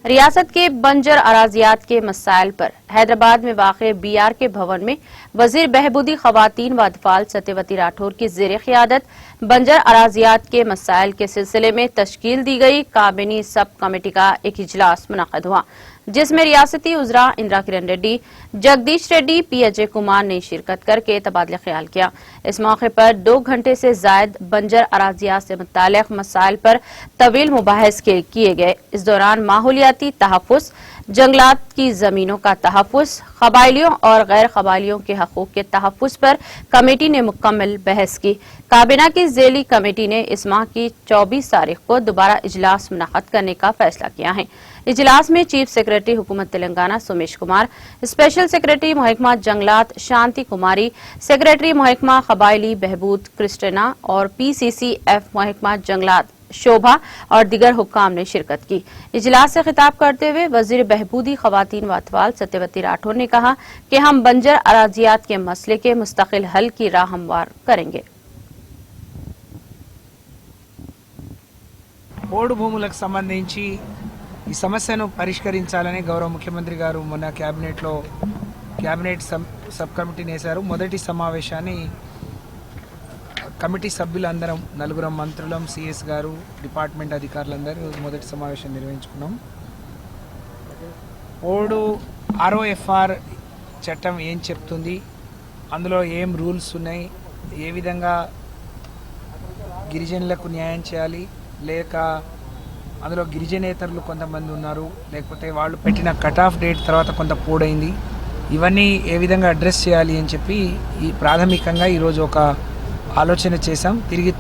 रियासत के बंजर अराजियात के मसाइल पर हैदराबाद में वाक़े BR के भवन में वजीर बहबूदी खवातीन व अतफाल सत्यवती राठौर की ज़ेर क़ियादत बंजर अराजियात के मसाइल के सिलसिले में तश्कील दी गई काबिनी सब कमेटी का एक इजलास मुनक़्क़द हुआ, जिसमें रियासती उज़रा इंदिरा किरण रेड्डी, जगदीश रेड्डी, P. अजय कुमार ने शिरकत करके तबादला ख्याल किया। इस मौके पर 2 घंटे से ज़ायद बंजर अराजियात से मुताल्लिक़ मसाइल पर तवील मुबाहिस किए गए। इस दौरान माहौलियाती तहफ़्फ़ुज़, जंगलात की ज़मीनों का तहफ़्फ़ुज़, क़बायलियों और गैर क़बायलियों के हक़ूक़ के तहफ़्फ़ुज़ पर कमेटी ने मुकम्मल बहस की। काबीना की ज़ेली कमेटी ने इस माह की 24 तारीख को दोबारा इजलास मुनक़्क़द करने का फैसला किया है। इजलास में चीफ सेक्रेटरी हुकूमत तेलंगाना सोमेश कुमार, स्पेशल सेक्रेटरी महकमा जंगलात शांति कुमारी, सेक्रेटरी महकमा क़बायली बहबूद क्रिस्टिना और PCCF महकमा जंगलात शोभा और दिगर हुक्काम ने शिरकत की। इजलास से खिताब करते हुए वजीर बहबूदी खवातीन व अतफाल सत्यवती राठौर ने कहा कि हम बंजर अराजियात के मसले के मुस्तकिल हल की राह हमवार करेंगे। పోడు భూములకు సంబంధించి ఈ సమస్యను పరిష్కరించాలని గౌరవ ముఖ్యమంత్రి గారు మొన్న క్యాబినెట్ సబ్ కమిటీని వేశారు. మొదటి సమావేశాన్ని కమిటీ సభ్యులందరం నలుగురం మంత్రులం, CS గారు, డిపార్ట్మెంట్ అధికారులందరూ మొదటి సమావేశం నిర్వహించుకున్నాం. పోడు ROFR చట్టం ఏం చెప్తుంది, అందులో ఏం రూల్స్ ఉన్నాయి, ఏ విధంగా గిరిజనులకు న్యాయం చేయాలి, లేక అందులో గిరిజనేతరులు కొంతమంది ఉన్నారు, లేకపోతే వాళ్ళు పెట్టిన కట్ ఆఫ్ డేట్ తర్వాత కొంత పోడైంది, ఇవన్నీ ఏ విధంగా అడ్రస్ చేయాలి అని చెప్పి ఈ ప్రాథమికంగా ఈరోజు ఒక ఆలోచన చేశాం. తిరిగి